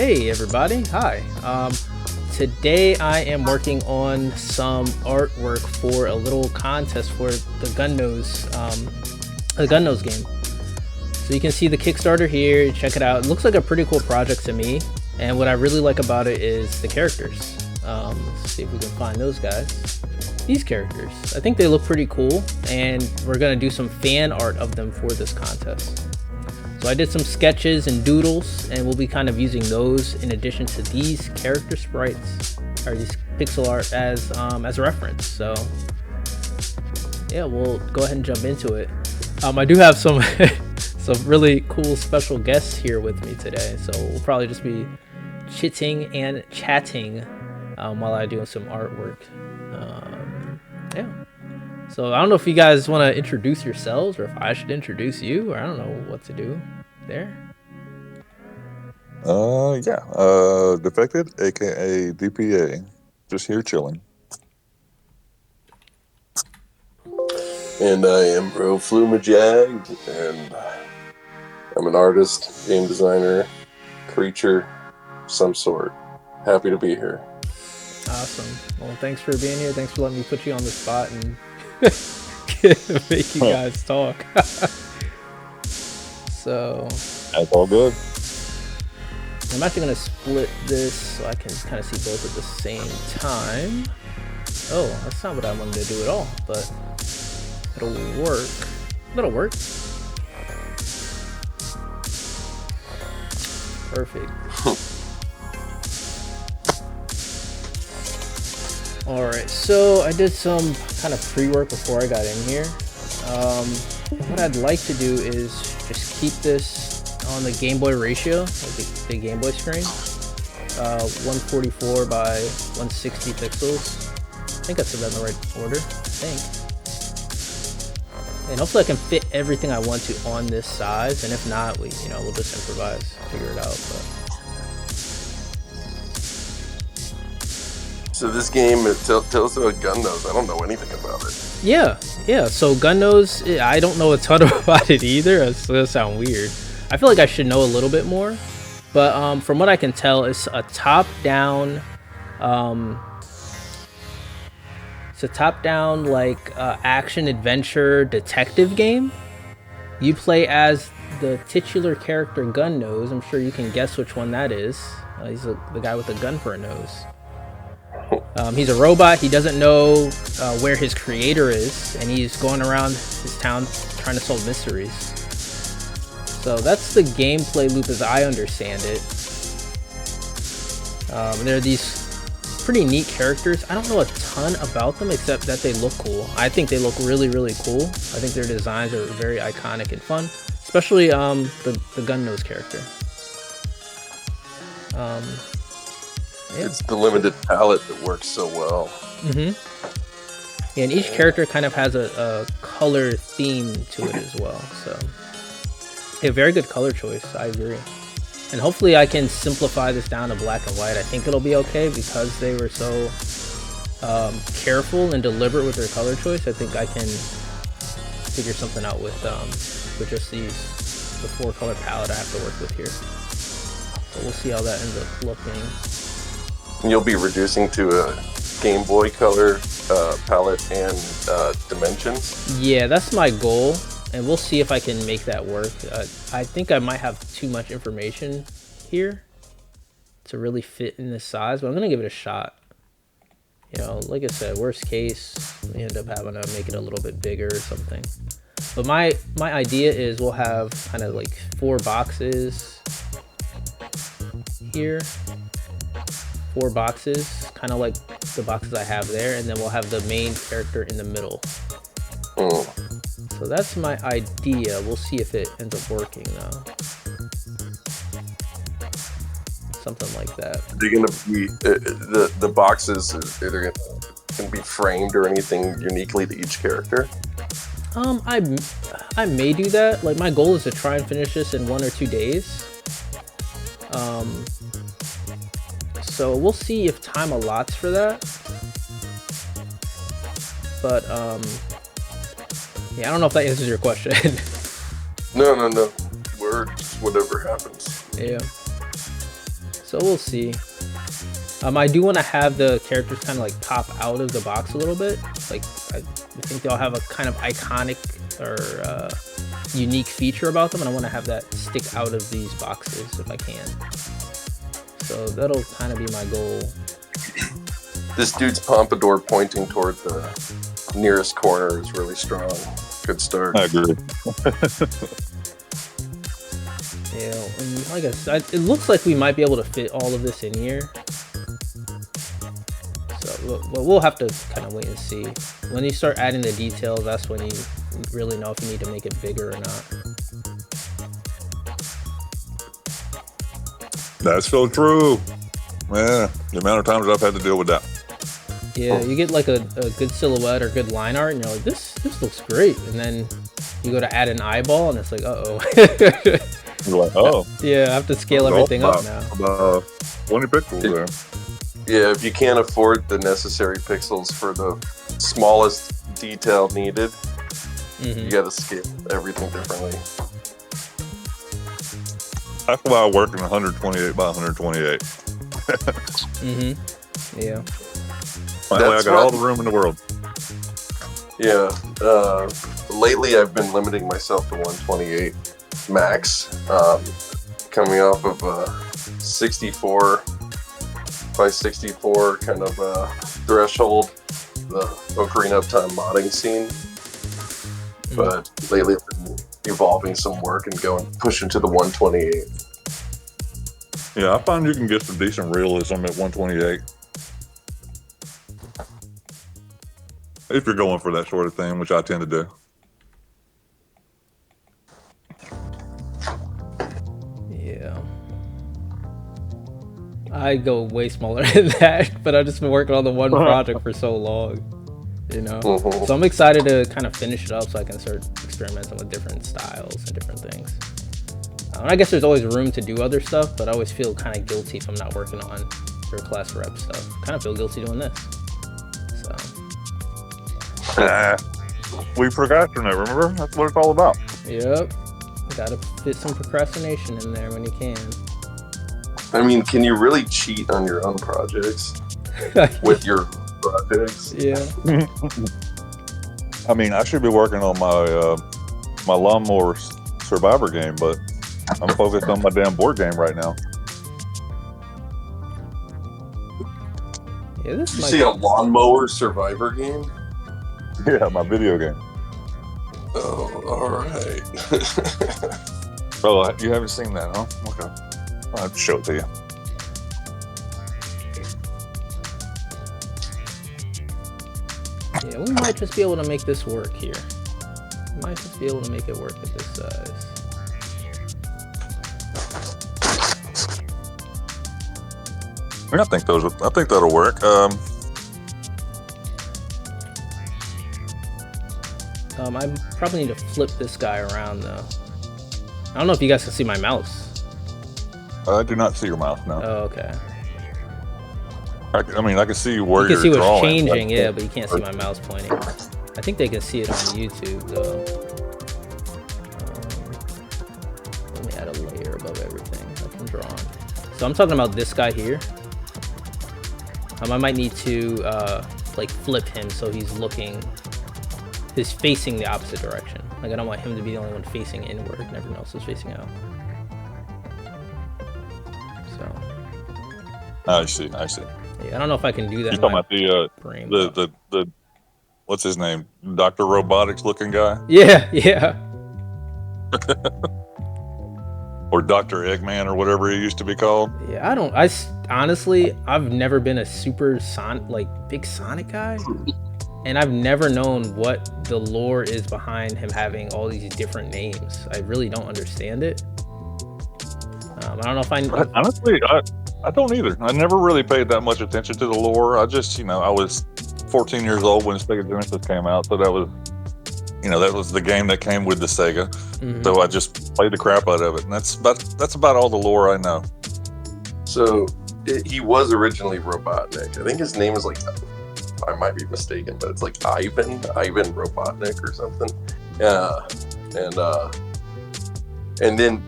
Hey everybody, hi. Today I am working on some artwork for a little contest for the GunNose game. So you can see the Kickstarter here, check it out. It looks like a pretty cool project to me, and what I really like about it is the characters. Let's see if we can find those guys. These characters, I think they look pretty cool, and we're gonna do some fan art of them for this contest. So I did some sketches and doodles, and we'll be kind of using those in addition to these character sprites or these pixel art as a reference. So yeah, we'll go ahead and jump into it. I do have some some really cool special guests here with me today, so we'll probably just be chitting and chatting while I do some artwork. Yeah. So I don't know if you guys want to introduce yourselves, or if I should introduce you, or I don't know what to do there. Defected, aka DPA, just here chilling. And I am Bro Flumajag, and I'm an artist, game designer, creature, some sort. Happy to be here. Awesome. Well, thanks for being here. Thanks for letting me put you on the spot and make you guys talk. So That's all good. I'm actually going to split this so I can kind of see both at the same time. Oh, that's not what I wanted to do at all, but it'll work. It'll work. Perfect. Alright, so I did some kind of pre-work before I got in here. What I'd like to do is just keep this on the Game Boy ratio, like the Game Boy screen. 144 by 160 pixels. I think I said that in the right order, I think. And hopefully I can fit everything I want to on this size, and if not, we'll just improvise, figure it out. But So this game, tell us about GunNose. I don't know anything about it. Yeah. So GunNose, I don't know a ton about it either. It's gonna sound weird. I feel like I should know a little bit more, but from what I can tell, it's a top-down. Like action adventure detective game. You play as the titular character GunNose. I'm sure you can guess which one that is. He's the guy with a gun for a nose. He's a robot. He doesn't know where his creator is, and he's going around his town trying to solve mysteries. So that's the gameplay loop as I understand it. There are these pretty neat characters. I don't know a ton about them except that they look cool. I think they look really, really cool. I think their designs are very iconic and fun, especially the GunNose character. Yeah. It's the limited palette that works so well. Mm-hmm. Yeah, and each character kind of has a color theme to it as well. So, a very good color choice. I agree. And hopefully I can simplify this down to black and white. I think it'll be okay because they were so careful and deliberate with their color choice. I think I can figure something out with just the 4-color palette I have to work with here. So we'll see how that ends up looking. And you'll be reducing to a Game Boy Color palette and dimensions. Yeah, that's my goal, and we'll see if I can make that work. I think I might have too much information here to really fit in this size, but I'm gonna give it a shot. Like I said, worst case, we end up having to make it a little bit bigger or something. But my idea is we'll have kind of like 4 boxes here. 4 boxes, kind of like the boxes I have there, and then we'll have the main character in the middle. So that's my idea. We'll see if it ends up working though. Something like that. They're gonna be the boxes. They're gonna be framed or anything uniquely to each character. I may do that. Like my goal is to try and finish this in 1 or 2 days. So we'll see if time allots for that. But yeah, I don't know if that answers your question. No. Whatever happens. Yeah. So we'll see. I do want to have the characters kind of like pop out of the box a little bit. Like I think they'll have a kind of iconic or unique feature about them, and I want to have that stick out of these boxes if I can. So that'll kind of be my goal. This dude's pompadour pointing toward the nearest corner is really strong. Good start. I agree. Yeah, and like I said, it looks like we might be able to fit all of this in here. So we'll have to kind of wait and see. When you start adding the details, that's when you really know if you need to make it bigger or not. That's so true. Yeah, the amount of times I've had to deal with that. Yeah, you get like a good silhouette or good line art, and you're like, this looks great. And then you go to add an eyeball, and it's like, uh-oh. You're like, oh. Yeah, I have to scale everything up now. About 20 pixels there. Yeah, if you can't afford the necessary pixels for the smallest detail needed, you got to scale everything differently. That's why I work in 128 by 128. Yeah. Finally, I got all the room in the world. Yeah. Lately, I've been limiting myself to 128 max, coming off of a 64 by 64 kind of threshold, the Ocarina of Time modding scene. But lately, I've been evolving some work and pushing to the 128. Yeah, I find you can get some decent realism at 128. If you're going for that sort of thing, which I tend to do. Yeah. I go way smaller than that, but I've just been working on the one project for so long, you know? So I'm excited to kind of finish it up so I can start experimenting with different styles and different things. I guess there's always room to do other stuff, but I always feel kind of guilty if I'm not working on third class rep stuff. Kind of feel guilty doing this. So. We procrastinate, remember? That's what it's all about. Yep. Gotta fit some procrastination in there when you can. I mean, can you really cheat on your own projects with your projects? Yeah. I mean, I should be working on my my lawnmower survivor game, but I'm focused on my damn board game right now. Yeah, this Did you see a lawnmower survivor game? Yeah, my video game. Oh, all right. Oh, you haven't seen that, huh? Okay. I'll have to show it to you. Yeah, we might just be able to make this work here. We might just be able to make it work at this size. I think that'll work. I probably need to flip this guy around though. I don't know if you guys can see my mouse. I do not see your mouse now. Oh, okay. I mean, I can see where You can see you're what's drawing. changing, yeah, but you can't see my mouse pointing. I think they can see it on YouTube though. Let me add a layer above everything I can draw on. So I'm talking about this guy here. I might need to like flip him so he's facing the opposite direction. Like I don't want him to be the only one facing inward and everyone else is facing out. So. I see. Yeah, I don't know if I can do that. You're talking about the what's his name? Dr. Robotics looking guy? Yeah. Or Dr. Eggman or whatever he used to be called. Yeah, honestly, I've never been a big Sonic guy. And I've never known what the lore is behind him having all these different names. I really don't understand it. I don't know if Honestly, I don't either. I never really paid that much attention to the lore. I just, I was 14 years old when Sega Genesis came out, so that was the game that came with the Sega. Mm-hmm. So I just played the crap out of it, and that's about all the lore I know. So he was originally Robotnik. I think his name is I might be mistaken, but it's like Ivan Robotnik or something. And then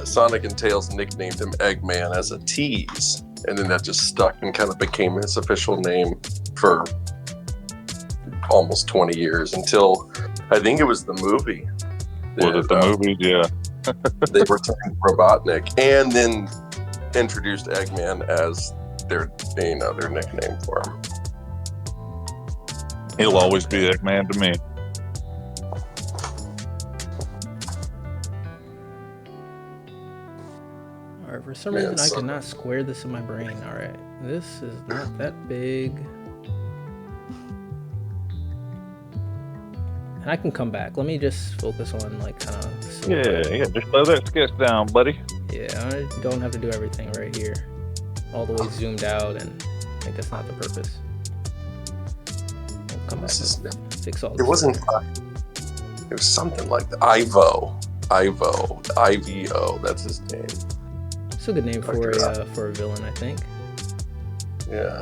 Sonic and Tails nicknamed him Eggman as a tease, and then that just stuck and kind of became his official name for almost 20 years until I think it was the movie. Was it the movie? Yeah. They returned Robotnik and then introduced Eggman as their nickname for him. He'll always be Eggman to me. Alright, for some reason I cannot square this in my brain. Alright, this is not that big. And I can come back. Let me just focus on like kind of... Yeah, just slow that sketch down, buddy. Yeah, I don't have to do everything right here. All the way zoomed out, and I think that's not the purpose. We'll come back and fix all this. It wasn't... It was something like the Ivo, IVO, that's his name. It's a good name for a villain, I think. Yeah.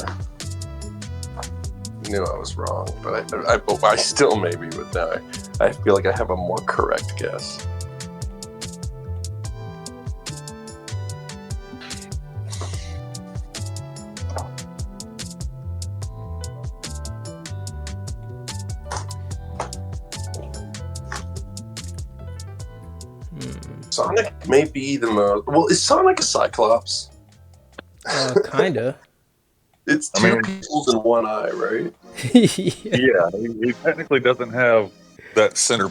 I knew I was wrong, but I still may be, but now I feel like I have a more correct guess. Sonic may be the most... Well, is Sonic a Cyclops? Kinda. It's two pupils and one eye, right? Yeah, he technically doesn't have that center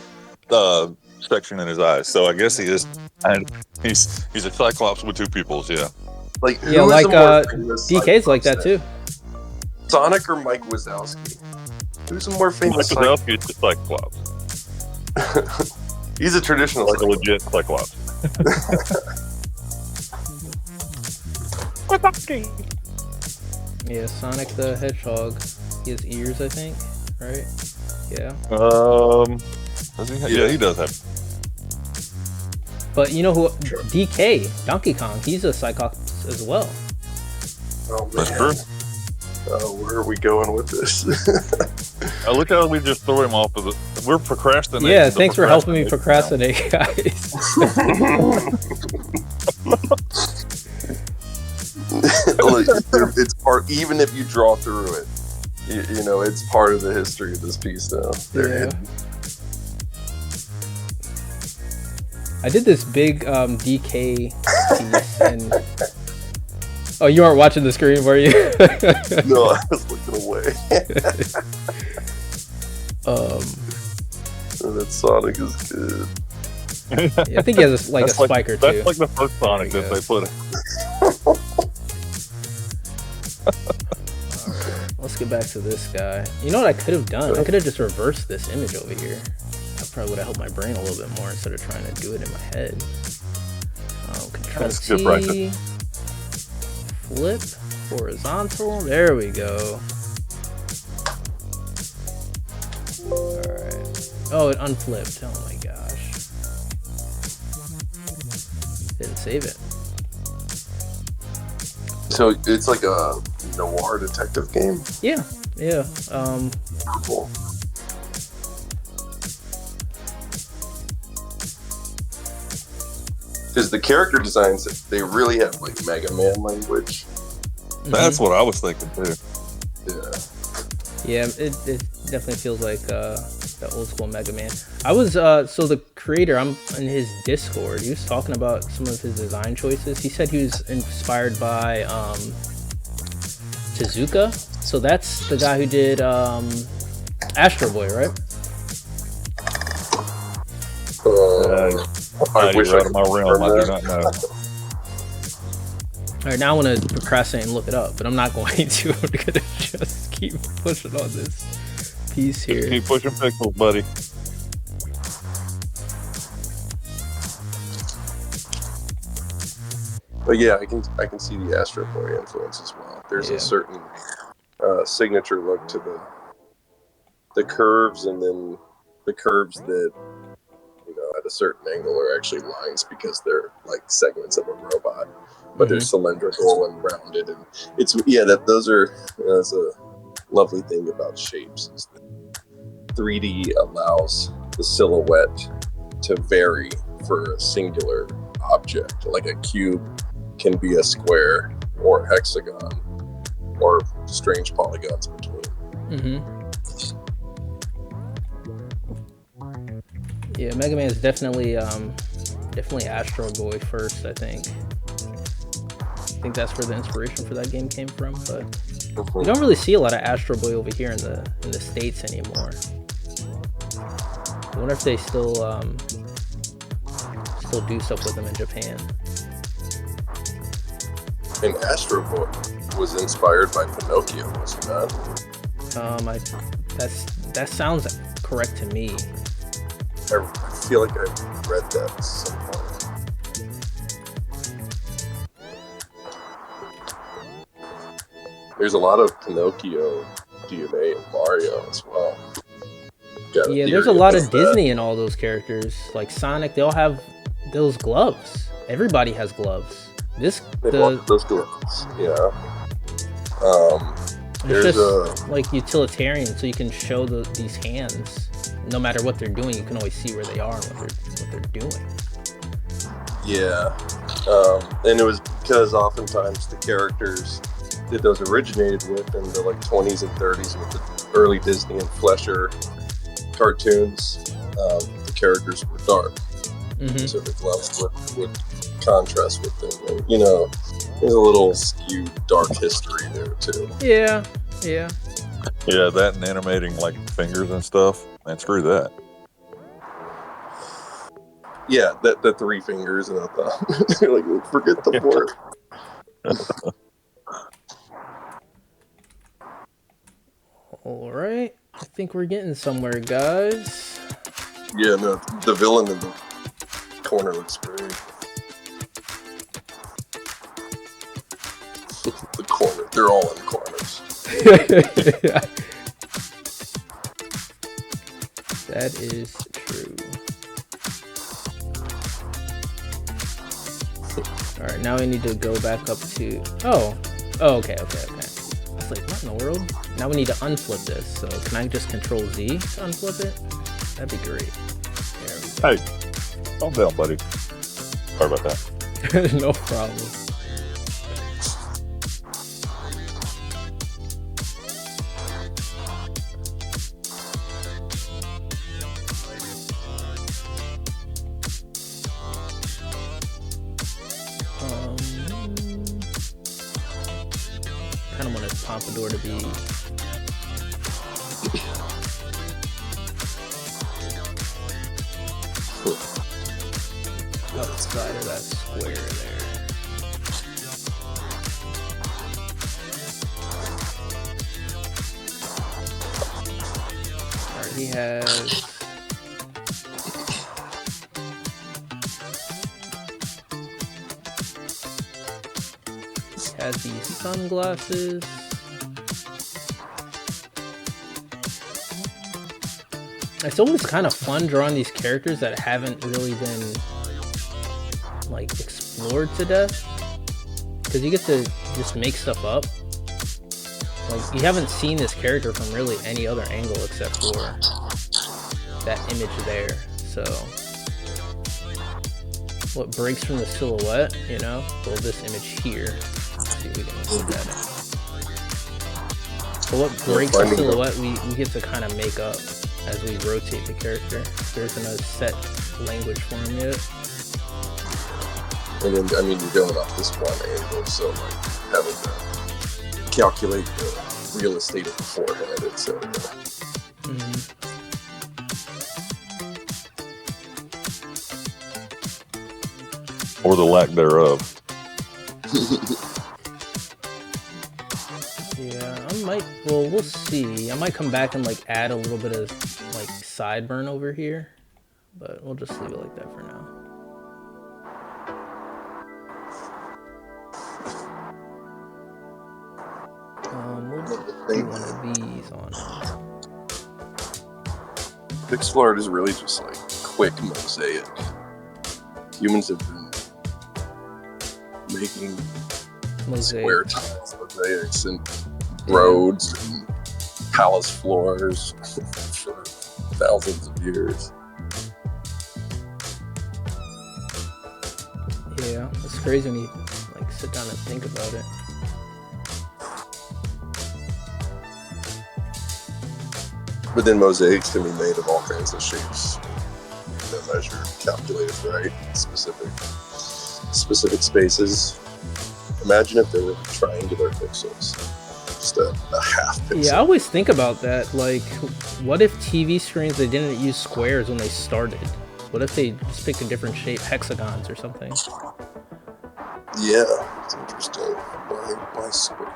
section in his eyes, so I guess he is. And he's a Cyclops with two pupils. Yeah. Like DK's like that too. Sonic or Mike Wazowski? Who's a more famous? Mike Wazowski is the Cyclops. He's a traditional, like a legit Cyclops. Yeah, Sonic the Hedgehog. He has ears, I think. Right? Yeah. Does he yeah, he does have. But you know who? Sure. DK, Donkey Kong. He's a Cyclops as well. Oh man. That's true. Where are we going with this? Look how we just throw him off of the... We're procrastinating. Yeah, thanks for helping me procrastinate, guys. It's part, even if you draw through it, you know, it's part of the history of this piece now. Yeah. I did this big DK piece and... Oh, you aren't watching the screen, were you? No, I was looking away. That Sonic is good. Yeah, I think he has a spiker too. That's like the first Sonic that they put. Right, let's get back to this guy. You know what I could have done? I could have just reversed this image over here. That probably would have helped my brain a little bit more instead of trying to do it in my head. Control T. Flip, horizontal, there we go. Alright. Oh, it unflipped. Oh my gosh. Didn't save it. So it's like a noir detective game? Yeah, yeah. Cool. Because the character designs, they really have like Mega Man language. That's what I was thinking too. Yeah. Yeah, it definitely feels like the old school Mega Man. I was so the creator, I'm in his Discord. He was talking about some of his design choices. He said he was inspired by Tezuka. So that's the guy who did Astro Boy, right? I wish out of my realm. I do not know. All right, now I want to procrastinate and look it up, but I'm not going to. I'm gonna just keep pushing on this piece here. Just keep pushing pixels, buddy. But yeah, I can see the Astro Boy influence as well. There's a certain signature look to the curves, and then the curves that, you know, at a certain angle are actually lines because they're like segments of a robot, but they're cylindrical and rounded, and it's those are that's a lovely thing about shapes is that 3D allows the silhouette to vary for a singular object. Like a cube can be a square or a hexagon or strange polygons between. Yeah, Mega Man is definitely Astro Boy first, I think. I think that's where the inspiration for that game came from, but you don't really see a lot of Astro Boy over here in the States anymore. I wonder if they still do stuff with them in Japan. And Astro Boy was inspired by Pinocchio, was it not? That sounds correct to me. I feel like I read that at some point. There's a lot of Pinocchio DNA in Mario as well. Yeah, there's a lot of Disney in all those characters. Like Sonic, they all have those gloves. Everybody has gloves. Those gloves, yeah. It's just like utilitarian, so you can show these hands. No matter what they're doing, you can always see where they are and what they're doing. Yeah, and it was because oftentimes the characters that those originated with in the like 20s and 30s with the early Disney and Fleischer cartoons, the characters were dark, so the gloves would contrast with them. And, you know, there's a little skewed dark history there too. Yeah. Yeah, that and animating like fingers and stuff. Man, screw that. Yeah, the three fingers and a thumb. Like, forget the fourth. All right, I think we're getting somewhere, guys. Yeah, no, the villain in the corner looks great. The corner, they're all in corners. That is true. All right, now we need to go back up to. Oh, okay. I was like, what in the world? Now we need to unflip this. So can I just Control Z to unflip it? That'd be great. There we go. Hey, calm down, buddy. Sorry about that. No problem. Kind of want his pompadour to be outside of that square there. Alright, he has these sunglasses. It's always kind of fun drawing these characters that haven't really been like explored to death, because you get to just make stuff up. Like, you haven't seen this character from really any other angle except for that image there. So what breaks from the silhouette, you know? Well, this image here. Let's see if we can look at it. So what breaks the silhouette, we get to kind of make up as we rotate the character. There isn't a set language for him yet. And then, I mean, you're going off this one angle, so like having to calculate the real estate of the forehead, etc. Or the lack thereof. Yeah, well, we'll see. I might come back and like add a little bit of like sideburn over here, but we'll just leave it like that for now. We'll do one of these on him. Pixel art is really just like quick mosaic. Humans have been making square tile mosaics and roads and palace floors for thousands of years. Yeah, it's crazy when you like sit down and think about it. But then mosaics can be made of all kinds of shapes. That measure calculated right, specific spaces. Imagine if they were triangular pixels, just a half pixel. Yeah, I always think about that. Like, what if TV screens, they didn't use squares when they started? What if they just picked a different shape, hexagons or something? Yeah, it's interesting. Why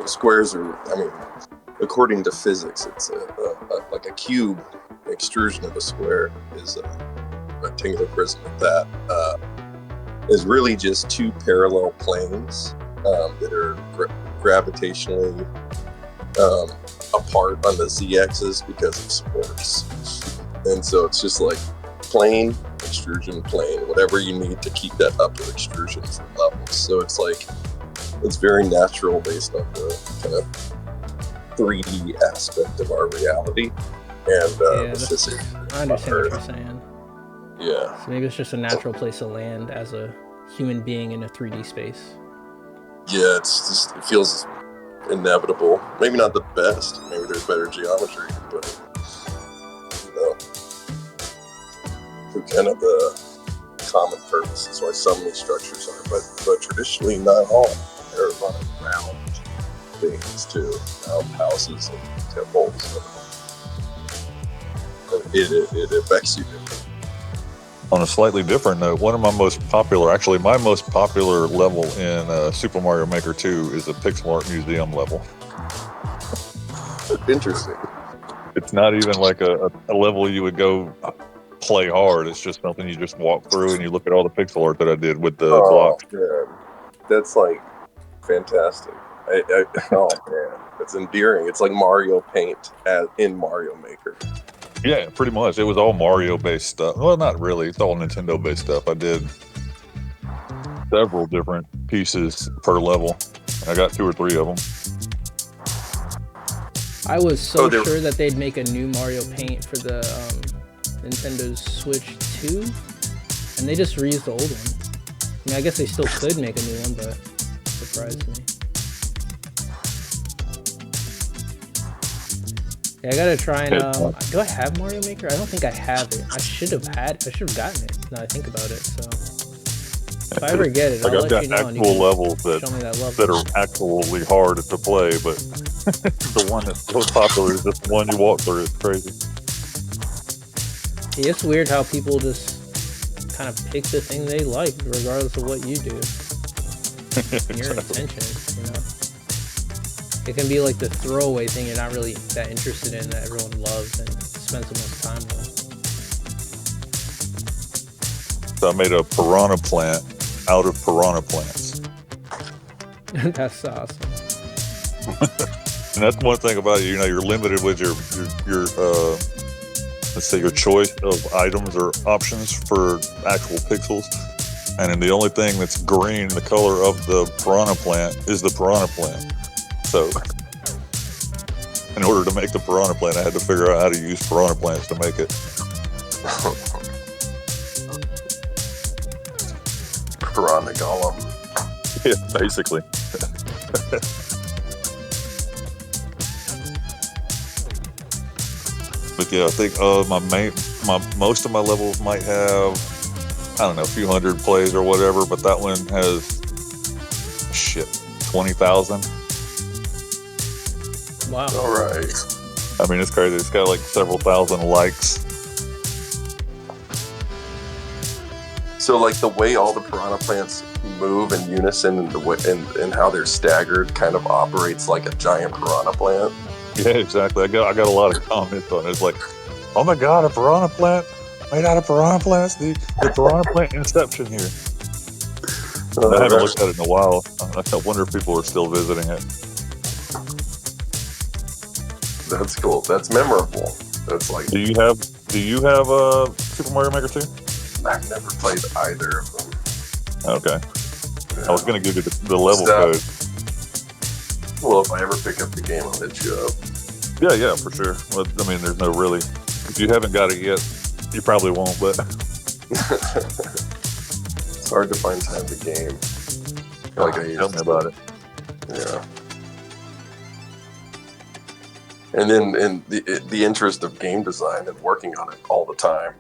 squares are, I mean, according to physics, it's like a cube. The extrusion of a square is a rectangular prism. That is really just two parallel planes that are gravitationally apart on the z-axis because of supports. And so it's just like plane, extrusion, plane, whatever you need to keep that upward extrusion from levels. So it's like, it's very natural based on the kind of 3D aspect of our reality and the physics. I understand what you're saying. Yeah. So maybe it's just a natural place to land as a human being in a 3D space. Yeah, it's just, it feels inevitable. Maybe not the best. Maybe there's better geometry, but you know, for kind of the common purpose is why some of these structures are, but traditionally not all. There are a lot of round things too, round houses and temples. And it affects you differently. On a slightly different note, one of my most popular, actually my most popular level in Super Mario Maker 2 is a pixel art museum level. Interesting. It's not even like a level you would go play hard. It's just something you just walk through and you look at all the pixel art that I did with the blocks. Man. That's like fantastic. Oh man, it's endearing. It's like Mario Paint in Mario Maker. Yeah, pretty much. It was all Mario-based stuff. Well, not really. It's all Nintendo-based stuff. I did several different pieces per level. I got 2 or 3 of them. I was so sure that they'd make a new Mario Paint for the Nintendo Switch 2, and they just reused the old one. I mean, I guess they still could make a new one, but it surprised me. Yeah, I gotta try and, do I have Mario Maker? I don't think I have it. I should have gotten it, now I think about it, so. If I ever get it, I'll let you know. I've got actual levels that are actually hard to play, but the one that's so popular is just the one you walk through. It's crazy. Yeah, it's weird how people just kind of pick the thing they like, regardless of what you do. Your intentions, you know. It can be like the throwaway thing you're not really that interested in, that everyone loves and spends the most time on. So I made a piranha plant out of piranha plants. That's awesome. And that's one thing about it. You know, you're limited with your let's say your choice of items or options for actual pixels. And then the only thing that's green, the color of the piranha plant, is the piranha plant. So, in order to make the piranha plant, I had to figure out how to use piranha plants to make it. Piranha golem. Yeah, basically. But yeah, I think most of my levels might have, I don't know, a few hundred plays or whatever, but that one has 20,000. Wow. All right. I mean, it's crazy. It's got like several thousand likes. So, like the way all the piranha plants move in unison and the way and how they're staggered kind of operates like a giant piranha plant. Yeah, exactly. I got a lot of comments on it. It's like, oh my god, a piranha plant made out of piranha plants. The piranha plant inception here. I haven't looked at it in a while. I wonder if people are still visiting it. That's cool. That's memorable. That's like. Do you have Super Mario Maker 2? I've never played either of them. Okay. Yeah. I was gonna give you the level code. Well, if I ever pick up the game, I'll hit you up. Yeah, for sure. Well, I mean, there's no really. If you haven't got it yet, you probably won't. But hard to find time to game. Like I used Tell me about it. Yeah. And then in the interest of game design and working on it all the time,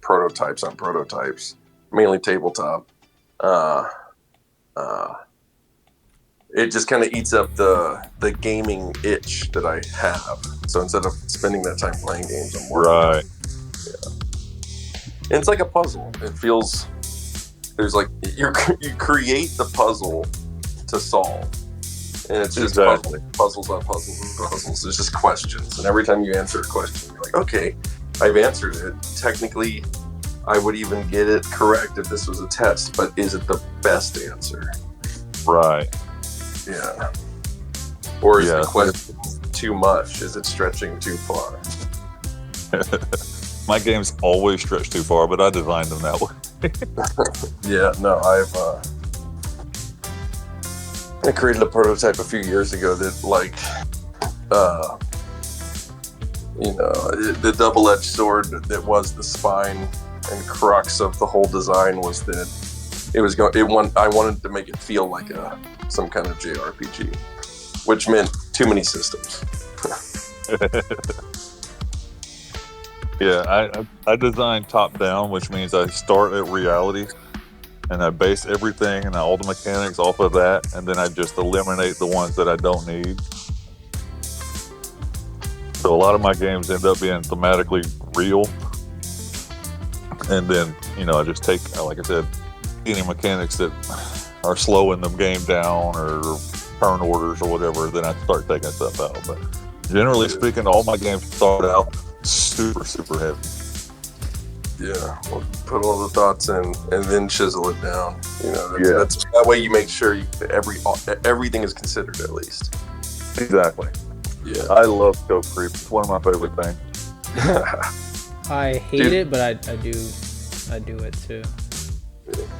prototypes on prototypes, mainly tabletop, it just kind of eats up the gaming itch that I have. So instead of spending that time playing games, I'm working on it. Yeah. And it's like a puzzle. It feels, there's like, you create the puzzle to solve. And it's just puzzles on puzzles and puzzles. It's just questions. And every time you answer a question, you're like, okay, I've answered it. Technically, I would even get it correct if this was a test, but is it the best answer? Right. Yeah. Or is the question too much? Is it stretching too far? My games always stretch too far, but I designed them that way. Yeah, no, I created a prototype a few years ago that, like, the double-edged sword that was the spine and crux of the whole design was that I wanted to make it feel like some kind of JRPG, which meant too many systems. Yeah, I design top-down, which means I start at reality, and I base everything and all the mechanics off of that, and then I just eliminate the ones that I don't need. So a lot of my games end up being thematically real, and then, I just take, like I said, any mechanics that are slowing the game down or turn orders or whatever, then I start taking stuff out. But generally speaking, all my games start out super, super heavy. Yeah, well, put all the thoughts in and then chisel it down. That's that way you make sure everything is considered at least. Exactly. Yeah, I love scope creep. It's one of my favorite things. I hate it, but I do it too.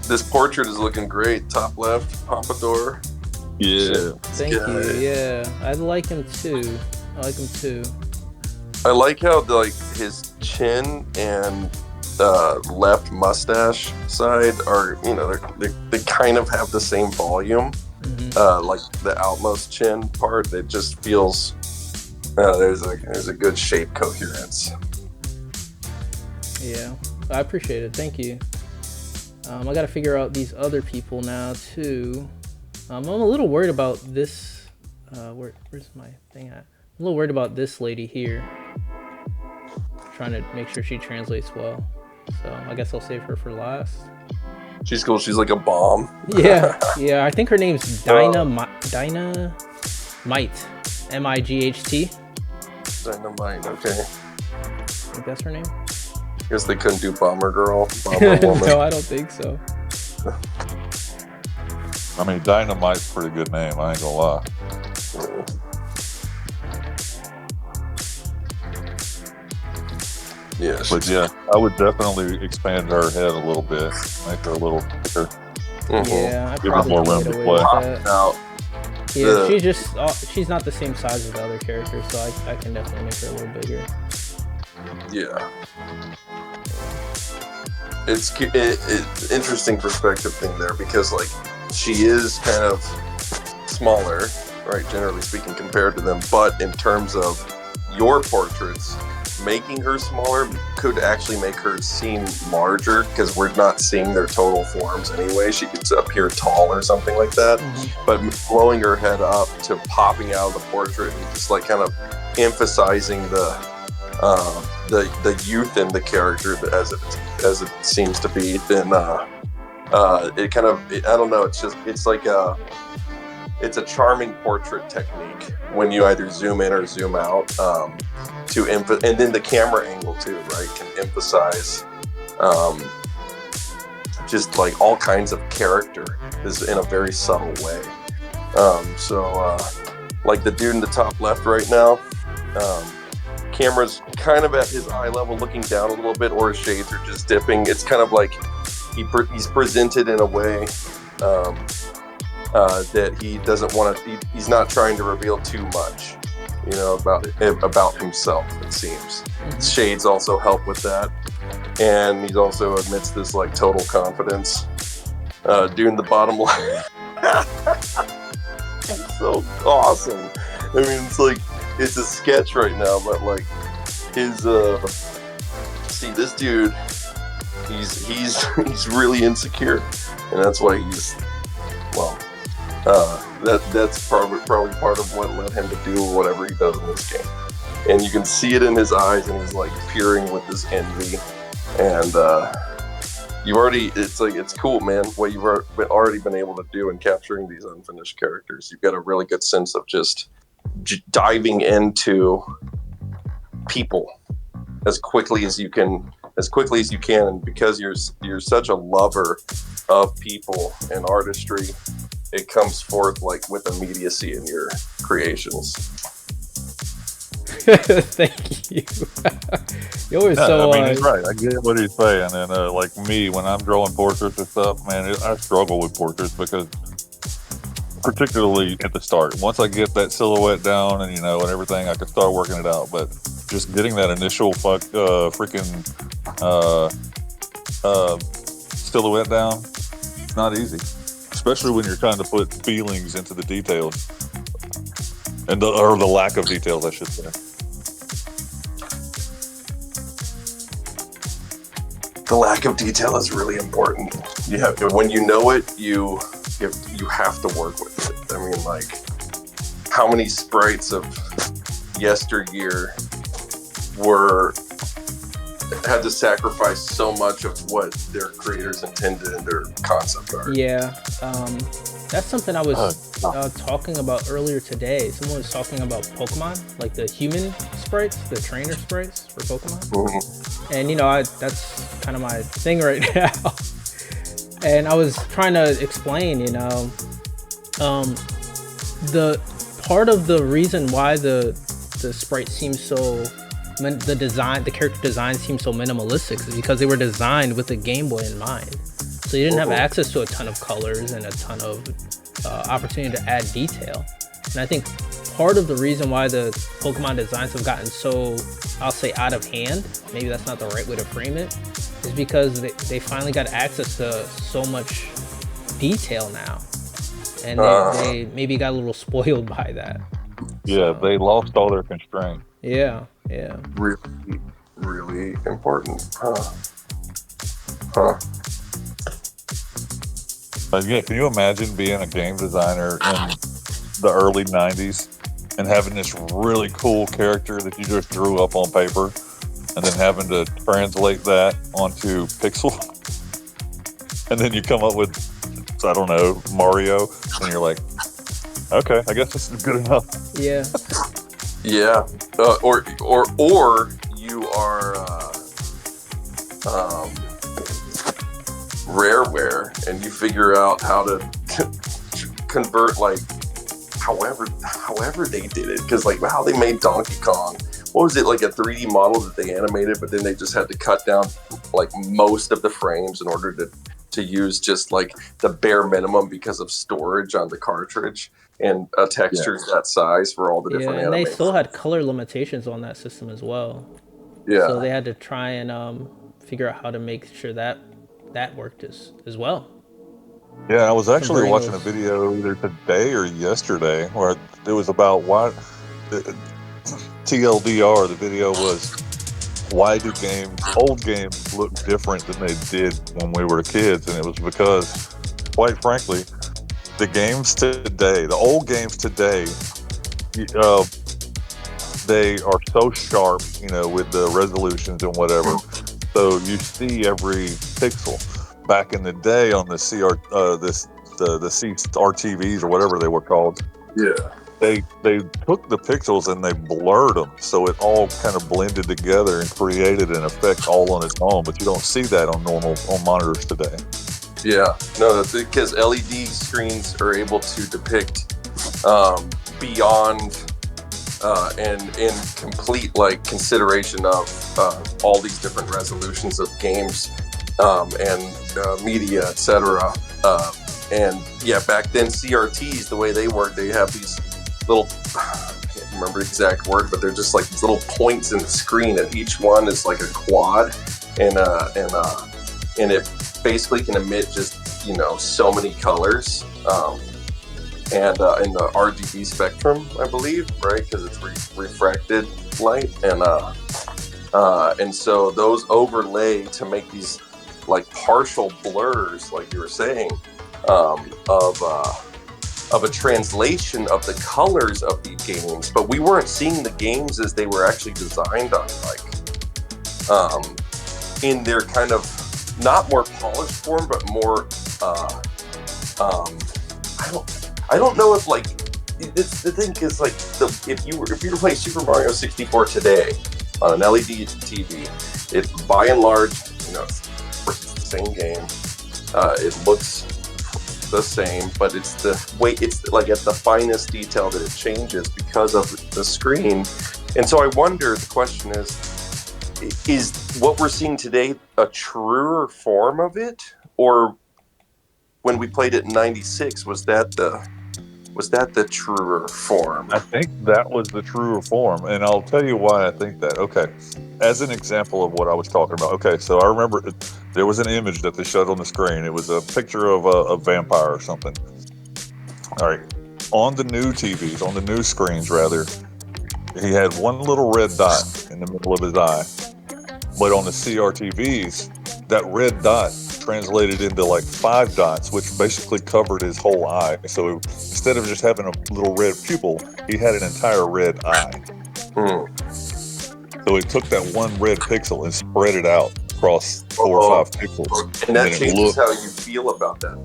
This portrait is looking great. Top left, pompadour. Yeah. Thank you. Yeah, I like him too. I like how his chin and left mustache side are, they kind of have the same volume. Mm-hmm. Like the outmost chin part, it just feels there's a good shape coherence. Yeah, I appreciate it. Thank you. I got to figure out these other people now too. I'm a little worried about this. Where's my thing at? I'm a little worried about this lady here. Trying to make sure she translates well. So I guess I'll save her for last. She's cool. She's like a bomb. Yeah. I think her name's Dynamite. M-I-G-H-T. Dynamite. Okay. I think that's her name. Guess they couldn't do Bomber Girl. Bomber Woman. No, I don't think so. I mean, Dynamite's a pretty good name. I ain't gonna lie. Yeah. But yeah, I would definitely expand her head a little bit, make her a little thicker. Mm-hmm. Yeah, I give her probably more can room get to away play. with that. Now, Yeah, she's not the same size as the other characters, so I can definitely make her a little bigger. Yeah. It's interesting perspective thing there because she is kind of smaller, right? Generally speaking, compared to them, but in terms of your portraits, making her smaller could actually make her seem larger because we're not seeing their total forms anyway. She could appear tall or something like that. Mm-hmm. But blowing her head up to popping out of the portrait and just kind of emphasizing the youth in the character as it seems to be, then it kind of, I don't know, it's a charming portrait technique when you either zoom in or zoom out and then the camera angle too, right, can emphasize just all kinds of character is in a very subtle way. Like the dude in the top left right now, camera's kind of at his eye level looking down a little bit, or his shades are just dipping. It's kind of like he's presented in a way that he doesn't want to, he's not trying to reveal too much, about himself, it seems. Mm-hmm. Shades also help with that. And he's also amidst this total confidence. doing the bottom line. It's so awesome. I mean, it's like, it's a sketch right now, but like his, see, this dude, he's really insecure, and that's why he's, well, that's probably part of what led him to do whatever he does in this game. And you can see it in his eyes, and he's like peering with this envy. And it's cool, man, what you've already been able to do in capturing these unfinished characters. You've got a really good sense of just diving into people as quickly as you can, and because you're such a lover of people and artistry, it comes forth like with immediacy in your creations. Thank you. You're always so. I mean, he's right. I get what he's saying, and like me, when I'm drawing portraits and stuff, man, I struggle with portraits because, particularly at the start, once I get that silhouette down and and everything, I can start working it out. But just getting that initial silhouette down, it's not easy, especially when you're trying to put feelings into the details, or the lack of details, I should say. The lack of detail is really important. When you know it, you have to work with it. I mean, like, how many sprites of yesteryear had to sacrifice so much of what their creators intended in their concept art. Yeah, that's something I was talking about earlier today. Someone was talking about Pokemon, like the human sprites, the trainer sprites for Pokemon. Mm-hmm. And that's kind of my thing right now. And I was trying to explain, the part of the reason why the sprites seem so, the character design seems so minimalistic is because they were designed with the Game Boy in mind. So you didn't have access to a ton of colors and a ton of opportunity to add detail. And I think part of the reason why the Pokemon designs have gotten so, I'll say, out of hand, maybe that's not the right way to frame it, is because they finally got access to so much detail now. And they maybe got a little spoiled by that. Yeah, they lost all their constraint. Yeah. Really, really important. Yeah, can you imagine being a game designer in the early 90s and having this really cool character that you just drew up on paper and then having to translate that onto pixel? And then you come up with, I don't know, Mario, and you're like, okay, I guess this is good enough. Yeah. Yeah. Or you are Rareware, and you figure out how to convert, like, however they did it, because like how they made Donkey Kong, what was it, like a 3D model that they animated, but then they just had to cut down like most of the frames in order to use just like the bare minimum because of storage on the cartridge and textures that size for all the different and animations. they still had color limitations on that system as well. Yeah. So they had to try and figure out how to make sure that worked as well. Yeah, I was actually watching a video either today or yesterday where it was about why TLDR. The video was, why do old games look different than they did when we were kids? And it was because, quite frankly, the old games today, they are so sharp, with the resolutions and whatever. So you see every pixel. Back in the day on the CRTVs or whatever they were called, they took the pixels and they blurred them, so it all kind of blended together and created an effect all on its own. But you don't see that on monitors today. Yeah, no, that's because LED screens are able to depict beyond and in complete like consideration of all these different resolutions of games and media, etc. And yeah, back then CRTs, the way they work, they have these little, I can't remember the exact word, but they're just like these little points in the screen, and each one is like a quad, and it basically can emit just so many colors, and in the RGB spectrum, I believe, right? Because it's refracted light, and so those overlay to make these like partial blurs, like you were saying, of a translation of the colors of the games, but we weren't seeing the games as they were actually designed on, like in their kind of not more polished form, but more I don't know if like it's the thing is like if you were to play Super Mario 64 today on an LED TV, it's by and large, it's the same game. It looks the same, but it's the way it's like at the finest detail that it changes because of the screen. And so I wonder, the question is what we're seeing today a truer form of it, or when we played it in '96, was that the truer form? I think that was the truer form, and I'll tell you why I think that. Okay, as an example of what I was talking about. Okay, so I remember there was an image that they showed on the screen. It was a picture of a vampire or something. All right, on the new TVs, on the new screens rather, he had one little red dot in the middle of his eye, but on the CRTVs, that red dot translated into like 5 dots, which basically covered his whole eye. So instead of just having a little red pupil, he had an entire red eye. So it took that one red pixel and spread it out across 4 or 5 pixels. And that changes how you feel about that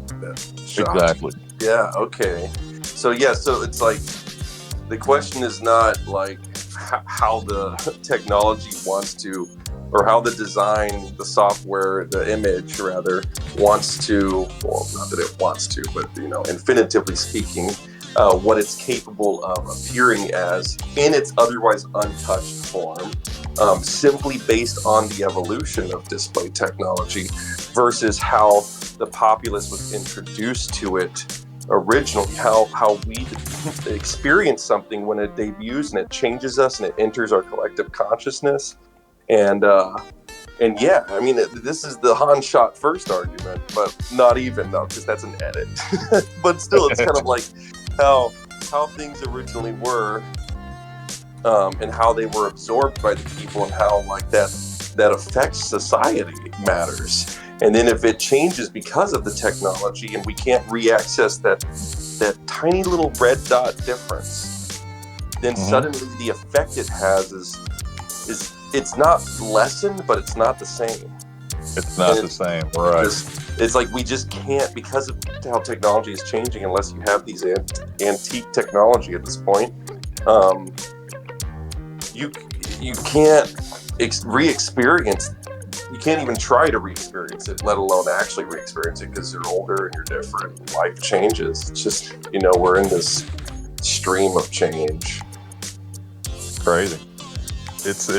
shot. Exactly. Yeah, okay. So it's like, the question is not like how the technology wants to, or how the design, the software, the image rather, wants to, well, not that it wants to, but infinitively speaking, what it's capable of appearing as in its otherwise untouched form, simply based on the evolution of display technology versus how the populace was introduced to it originally, how we experience something when it debuts and it changes us and it enters our collective consciousness. And yeah, I mean, this is the Han shot first argument, but not even though, because that's an edit. But still, it's kind of like how things originally were, and how they were absorbed by the people, and how like that affects society matters. And then if it changes because of the technology, and we can't re-access that tiny little red dot difference, then suddenly the effect it has is it's not lessened, but it's not the same. It's not the same, right? It's like we just can't, because of how technology is changing, unless you have these antique technology at this point, you can't re-experience. You can't even try to re-experience it, let alone actually re-experience it, because you're older and you're different. Life changes. It's just, we're in this stream of change. Crazy. It's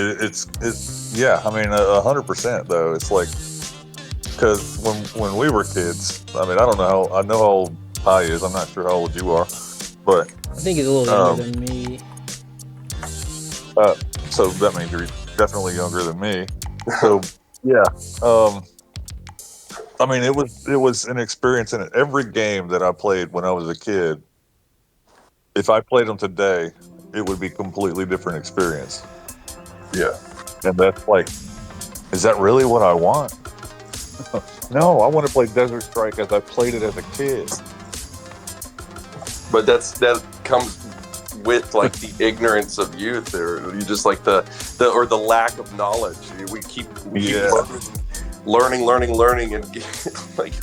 yeah. I mean, 100% though. It's like, because when we were kids, I mean, I know how old Pi is. I'm not sure how old you are, but I think he's a little younger than me. So that means you're definitely younger than me. So yeah. I mean, it was an experience in it. Every game that I played when I was a kid, if I played them today, it would be a completely different experience. Yeah. And that's like, is that really what I want? No, I want to play Desert Strike as I played it as a kid. But that comes with like the ignorance of youth, or you just like the lack of knowledge. We keep learning, and like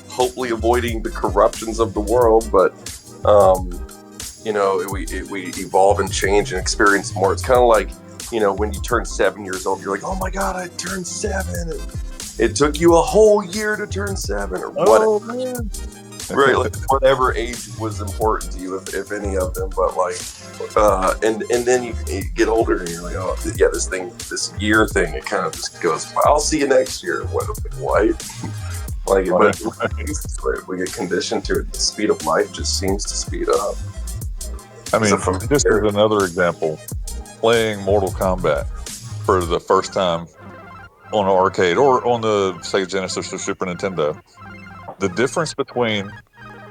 hopefully avoiding the corruptions of the world. But we evolve and change and experience more. It's kind of like, when you turn 7 years old, you're like, oh my God, I turned 7. And it took you a whole year to turn 7, or whatever. Man. Right, like whatever age was important to you, if any of them. But like, and then you get older and you're like, oh yeah, this year thing, it kind of just goes, I'll see you next year. What? Like, but we get conditioned to it. The speed of life just seems to speed up. I mean, this is another example. Playing Mortal Kombat for the first time on an arcade or on the Sega Genesis or Super Nintendo. the difference between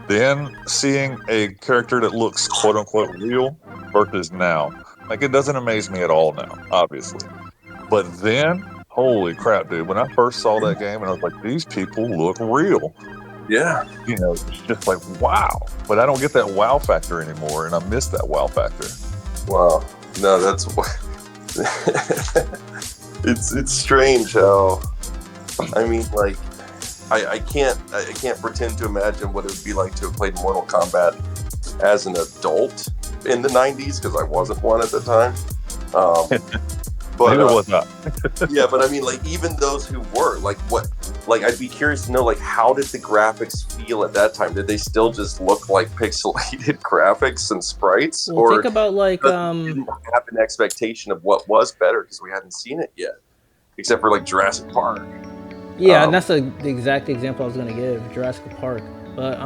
then seeing a character that looks quote unquote real versus now. Like, it doesn't amaze me at all now, obviously. But then, holy crap, dude, when I first saw that game and I was like, these people look real. Yeah. You know, it's just like, wow. But I don't get that wow factor anymore, and I miss that wow factor. Wow. No, that's it's strange how, I mean, like, I can't pretend to imagine what it would be like to have played Mortal Kombat as an adult in the 90s, because I wasn't one at the time. But neither was I. yeah, but I mean, like, even those who were, like, what, like, I'd be curious to know, like, how did the graphics feel at that time? Did they still just look like pixelated graphics and sprites? Well, or think about, like, didn't have an expectation of what was better because we hadn't seen it yet, except for, like, Jurassic Park. yeah, and that's the exact example I was gonna give, Jurassic Park. But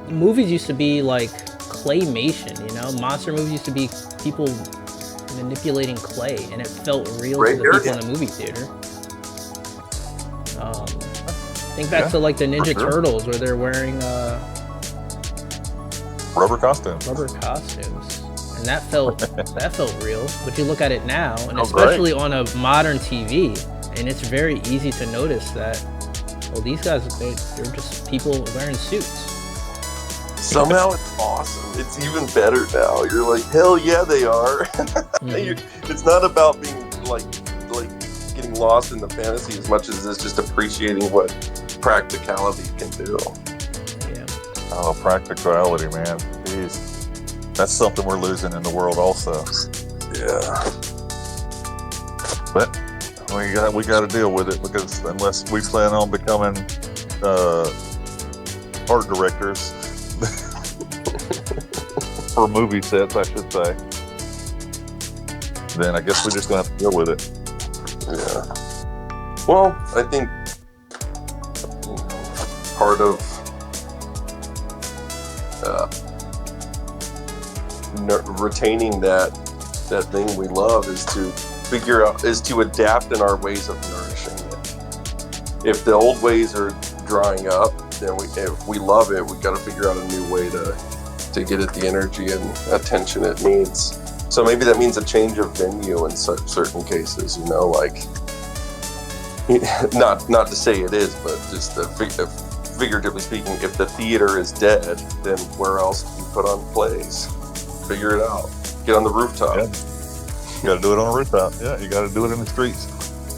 movies used to be like claymation, you know? Monster movies used to be people manipulating clay, and it felt real to the people in the movie theater. Think back to like the Ninja Turtles, where they're wearing rubber costumes, and that felt real. But you look at it now, and especially on a modern TV, and it's very easy to notice that, well, these guys, they're just people wearing suits. Somehow it's awesome. It's even better now. You're like, hell yeah, they are. It's not about being like getting lost in the fantasy as much as it's just appreciating what practicality can do. Yeah. Oh, practicality, man. Jeez. That's something we're losing in the world also. Yeah. But we got to deal with it, because unless we plan on becoming art directors for movie sets, I should say, then I guess we're just gonna have to deal with it. Yeah. Well, I think part of retaining that thing we love is to adapt in our ways of nourishing it. If the old ways are drying up, then if we love it, we've got to figure out a new way to get it the energy and attention it needs. So maybe that means a change of venue in certain cases, you know, like, not to say it is, but just figuratively speaking, if the theater is dead, then where else do you put on plays? Figure it out. Get on the rooftop. Yeah. You got to do it on a rooftop. Yeah, you got to do it in the streets.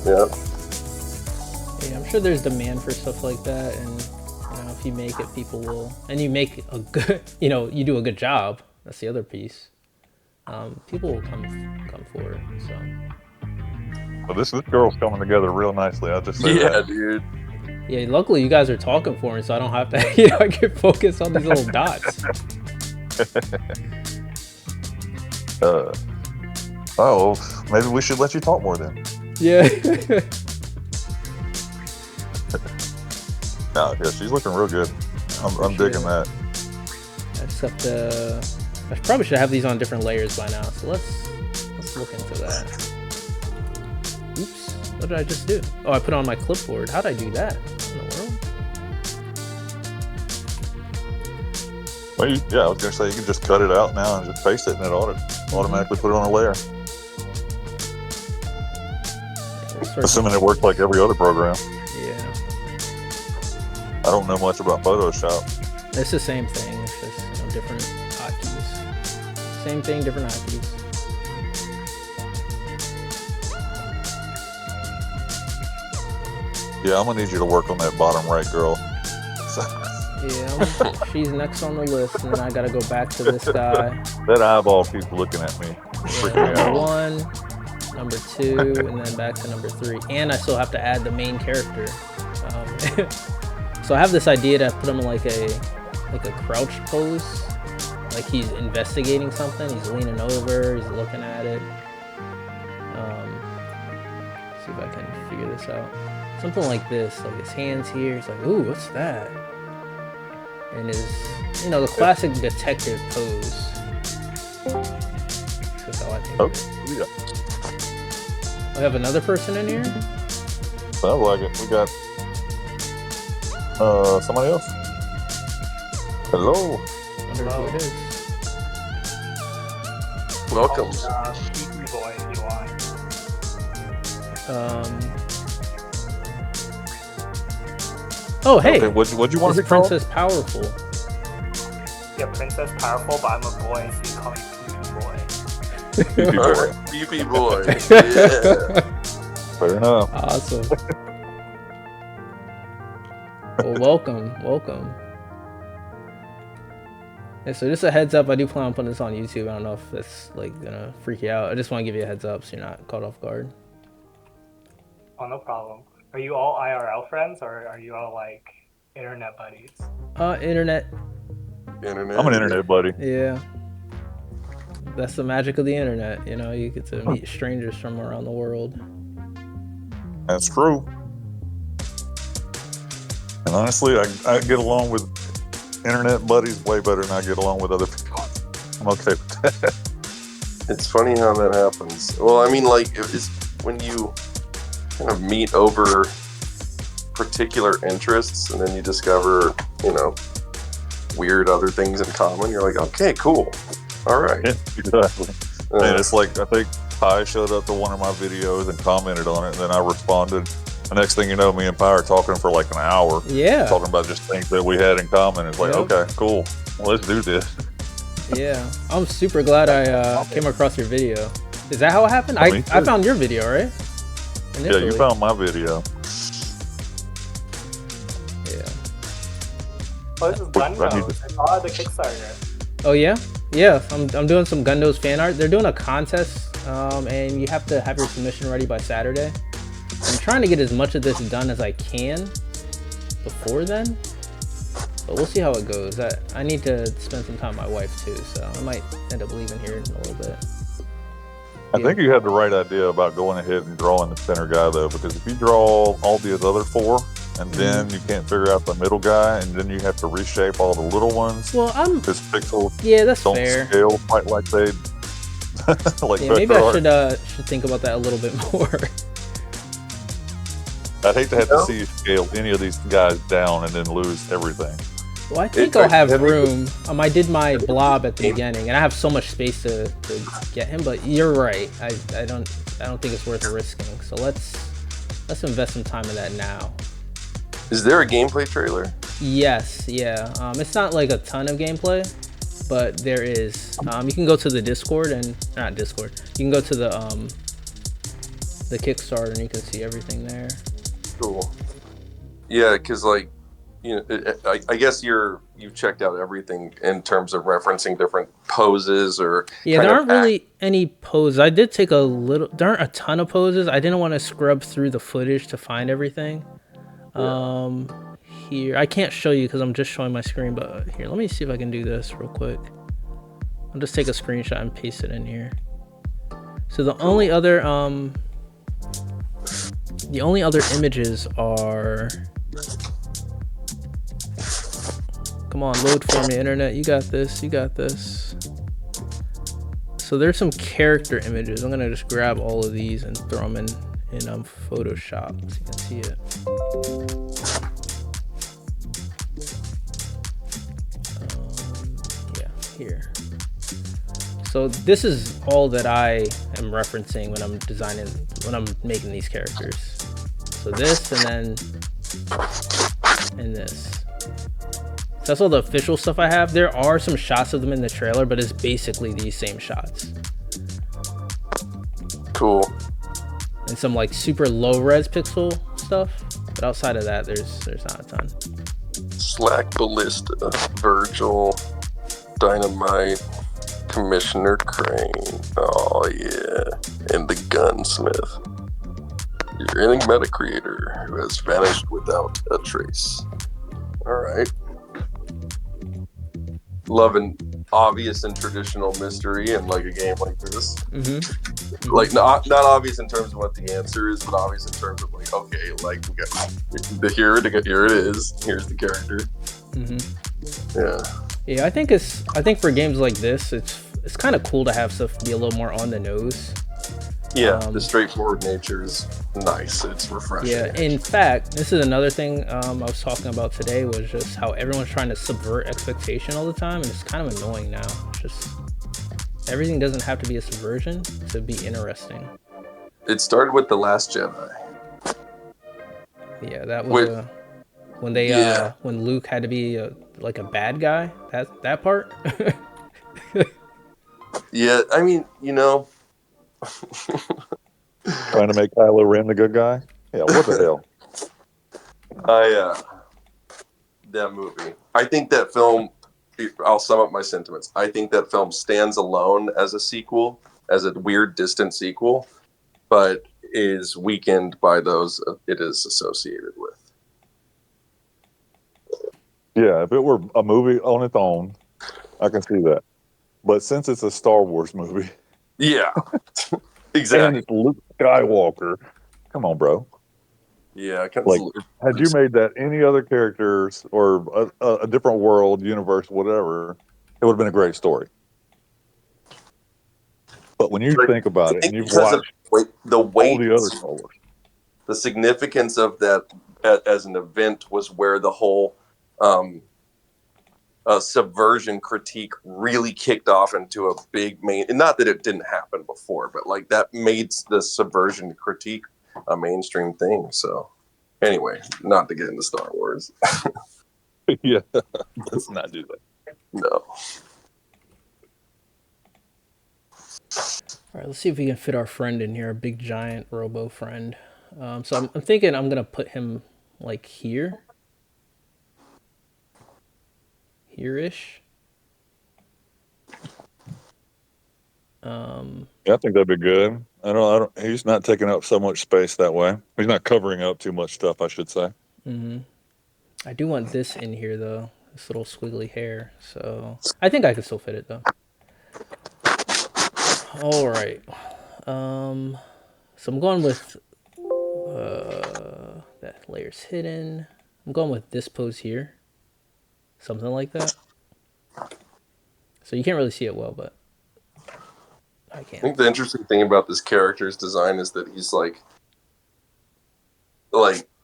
Yeah. Yeah, I'm sure there's demand for stuff like that, and you know, if you make it, people will, and you make a good, you know, you do a good job. That's the other piece. People will come for it. So. Well, this girl's coming together real nicely. I'll just say that. Yeah, dude. Yeah, luckily you guys are talking for me, so I don't have to, you know, I can focus on these little dots. Oh, maybe we should let you talk more then. Yeah. No, yeah, she's looking real good. I'm digging that. I probably should have these on different layers by now, so let's look into that. Oops, what did I just do? Oh, I put it on my clipboard. How did I do that? What in the world? Well, yeah, I was gonna say you can just cut it out now and just paste it, and it automatically put it on a layer. Assuming it works like every other program. Yeah. I don't know much about Photoshop. It's the same thing. It's just, you know, different hotkeys. Same thing, different hotkeys. Yeah, I'm gonna need you to work on that bottom right girl. Yeah, she's next on the list, and then I gotta go back to this guy. That eyeball keeps looking at me. Yeah, number 1, number 2, and then back to number 3. And I still have to add the main character. So I have this idea to put him in like a crouched pose, like he's investigating something. He's leaning over. He's looking at it. See if I can figure this out. Something like this, like his hands here. He's like, ooh, what's that? And his, you know, the classic detective pose. That's how I think of it. Yeah. We have another person in here? Sounds like it. We got Somebody else? Hello. Wonder who it is. Welcome. Sleepy boy, if you want. Oh, hey. Okay, what'd you want to Is be called? Princess Powerful? Yeah, Princess Powerful, but I'm a boy, so you call me Sleepy boy. PP boy. Alright, PP boy. Yeah. Fair enough. Awesome. Well, welcome. Yeah, so just a heads up, I do plan on putting this on YouTube. I don't know if that's like gonna freak you out. I just want to give you a heads up so you're not caught off guard. Oh, no problem. Are you all IRL friends, or are you all like internet buddies? Internet. Internet. I'm an internet buddy. Yeah. That's the magic of the internet, you know, you get to meet strangers from around the world. That's true. And honestly, I get along with internet buddies way better than I get along with other people. I'm okay with that. It's funny how that happens. Well, I mean, like, it's when you kind of meet over particular interests and then you discover, you know, weird other things in common. You're like, okay, cool. All right. Yeah, exactly. And it's like, I think Pi showed up to one of my videos and commented on it, and then I responded. The next thing you know, me and Pi are talking for like an hour. Yeah. Talking about just things that we had in common. It's like, Yep. okay, cool. Well, let's do this. Yeah. I'm super glad I came across your video. Is that how it happened? Me I too. found your video, right? Yeah, you found my video. Yeah. Oh, this is GunNose. I saw the Kickstarter. Oh yeah? Yeah, I'm doing some GunNose fan art. They're doing a contest, and you have to have your submission ready by Saturday. I'm trying to get as much of this done as I can before then, but we'll see how it goes. I need to spend some time with my wife too, so I might end up leaving here in a little bit. I think you had the right idea about going ahead and drawing the center guy, though, because if you draw all these other four, and then you can't figure out the middle guy, and then you have to reshape all the little ones, Well, because pixels yeah, that's don't fair. scale quite like they like Yeah, maybe vector I art. should think about that a little bit more. I'd hate to have No. to see you scale any of these guys down and then lose everything. Well, I think It's I'll like- have have you- room. I did my blob at the beginning, and I have so much space to get him. But you're right. I don't think it's worth risking. So let's invest some time in that now. Is there a gameplay trailer? Yes, yeah. It's not like a ton of gameplay, but there is. You can go to the Discord and not Discord. You can go to the Kickstarter and you can see everything there. Cool. Yeah, because like, you know, I guess you've checked out everything in terms of referencing different poses or Yeah, kind there of aren't really any poses. I did take a little. There aren't a ton of poses. I didn't want to scrub through the footage to find everything. Here I can't show you because I'm just showing my screen. But here, let me see if I can do this real quick. I'll just take a screenshot and paste it in here. So the only other images are. Come on, load for me, internet. You got this. You got this. So there's some character images. I'm gonna just grab all of these and throw them in Photoshop so you can see it. Yeah, here. So this is all that I am referencing when I'm making these characters. So this and this. So that's all the official stuff I have. There are some shots of them in the trailer, but it's basically these same shots. cool. And some like super low res pixel stuff. But outside of that, there's not a ton. Slack Ballista, Virgil, Dynamite, Commissioner Crane. Oh yeah, and the Gunsmith. Your enigma creator who has vanished without a trace. All right. Loving obvious and traditional mystery in like a game like this. Mm-hmm. Like not obvious in terms of what the answer is, but obvious in terms of like, okay, like we got here it is. Here's the character. Mm-hmm. Yeah. Yeah, I think for games like this, it's kind of cool to have stuff be a little more on the nose. Yeah, the straightforward nature is nice. It's refreshing. Yeah, in fact, this is another thing I was talking about today, was just how everyone's trying to subvert expectation all the time, and it's kind of annoying now. It's just everything doesn't have to be a subversion to be interesting. It started with The Last Jedi. Yeah, that was when they Yeah. when Luke had to be like a bad guy. That part. Yeah, I mean, Trying to make Kylo Ren the good guy. Yeah, what the hell? That movie. I think that film. I'll sum up my sentiments. I think that film stands alone as a sequel, as a weird, distant sequel, but is weakened by those it is associated with. Yeah, if it were a movie on its own, I can see that. But since it's a Star Wars movie, Yeah, and exactly. it's Luke Skywalker, come on, bro. Yeah, Like, had you made that any other characters or a different world, universe, whatever, it would have been a great story. But when you think about it, and you've watched the all weight, the other Star Wars, the significance of that as an event was where the whole subversion critique really kicked off into a big main. And not that it didn't happen before, but like that made the subversion critique a mainstream thing. So, anyway, not to get into Star Wars. yeah, let's not do that. No. All right, let's see if we can fit our friend in here, a big giant robo friend. So I'm thinking I'm gonna put him like here, here-ish. Yeah, I think that'd be good. I don't. He's not taking up so much space that way. He's not covering up too much stuff, I should say. I do want this in here though, this little squiggly hair. So I think I can still fit it though. All right. So I'm going with that layer's hidden. I'm going with this pose here, something like that. So you can't really see it well, but I can. I think the interesting thing about this character's design is that he's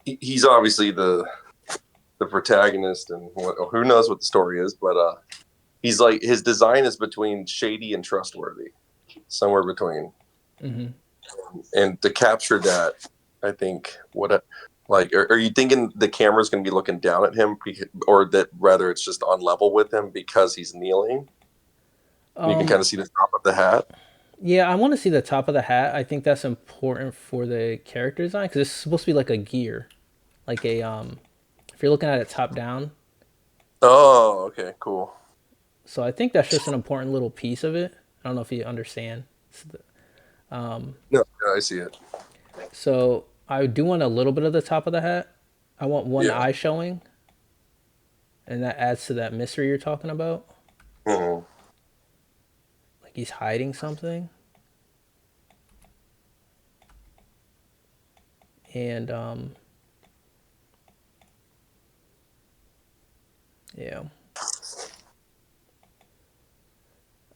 he's obviously the protagonist, and who knows what the story is, but he's like, his design is between shady and trustworthy, somewhere between. Mm-hmm. And to capture that, I think are you thinking the camera's going to be looking down at him, or that rather it's just on level with him because he's kneeling? You can kind of see the top of the hat. Yeah, I want to see the top of the hat. I think that's important for the character design because it's supposed to be like a gear, like a if you're looking at it top down. Oh, okay, cool. So I think that's just an important little piece of it. I don't know if you understand. No, I see it. So I do want a little bit of the top of the hat. I want one Yeah. eye showing, and that adds to that mystery you're talking about. Mm-hmm. Like he's hiding something. And yeah.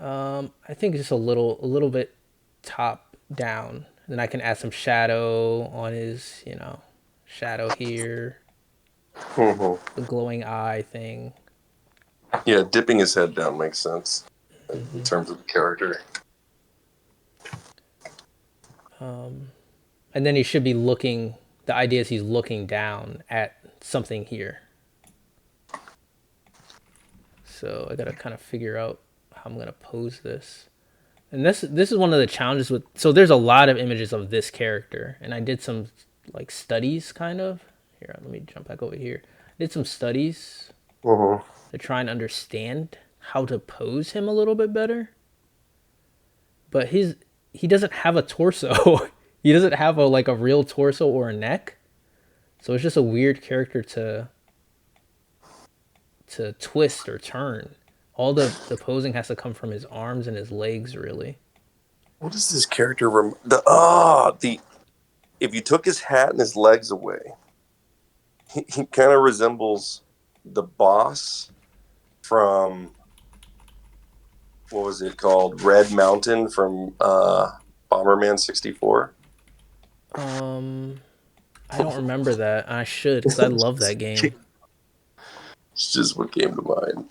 I think just a little bit top down. Then I can add some shadow on his, shadow here. Mm-hmm. The glowing eye thing. Yeah, dipping his head down makes sense in terms of the character. And then he should be looking, the idea is he's looking down at something here. So I gotta kind of figure out how I'm gonna pose this. And this is one of the challenges with, so there's a lot of images of this character, and I did some like studies kind of. Here, let me jump back over here. I did some studies to try and understand how to pose him a little bit better. But he doesn't have a torso. He doesn't have a real torso or a neck. So it's just a weird character to twist or turn. All the posing has to come from his arms and his legs, really. What is this character? If you took his hat and his legs away, he kind of resembles the boss from, what was it called? Red Mountain from Bomberman 64? I don't remember that. I should, because I love that game. It's just what came to mind.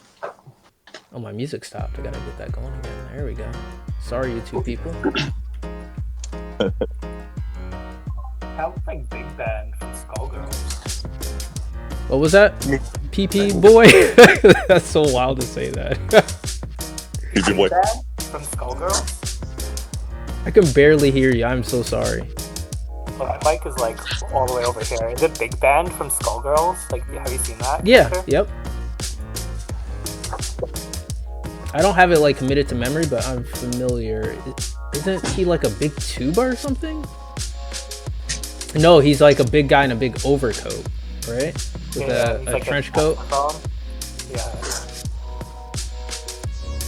Oh, my music stopped. I gotta get that going again. There we go. Sorry, you two people. How like Big Band from Skullgirls? What was that? PP boy? That's so wild to say that. PP boy. Big Band from Skullgirls? I can barely hear you. I'm so sorry. Well, my mic is like all the way over here. Is it Big Band from Skullgirls? Like, have you seen that? Yeah. character? Yep. I don't have it like committed to memory, but I'm familiar. Isn't he like a big tuba or something? No, he's like a big guy in a big overcoat, right? With he's a like trench coat Yeah.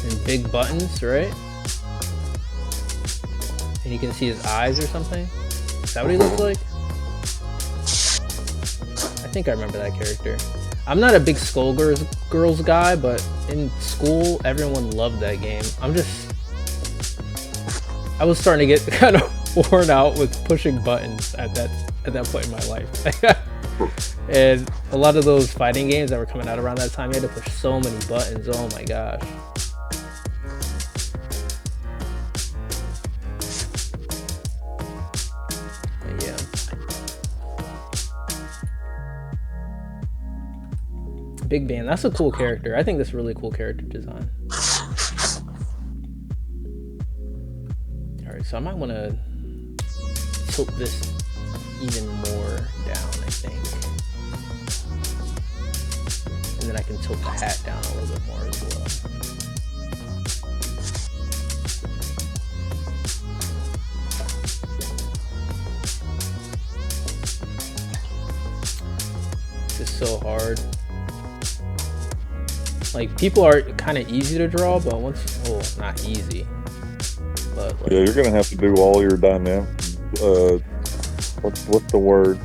and big buttons, right? And you can see his eyes or something. Is that what he looks like? I think I remember that character. I'm not a big Skullgirls guy, but in school, everyone loved that game. I was starting to get kind of worn out with pushing buttons at that point in my life. And a lot of those fighting games that were coming out around that time, you had to push so many buttons. Oh my gosh. But yeah. Big Band, that's a cool character. I think that's a really cool character design. Alright, so I might want to tilt this even more down, I think. And then I can tilt the hat down a little bit more as well. This is so hard. Like, people are kind of easy to draw, but not easy. But like, Yeah, you're gonna have to do all your dynamic. What's the word?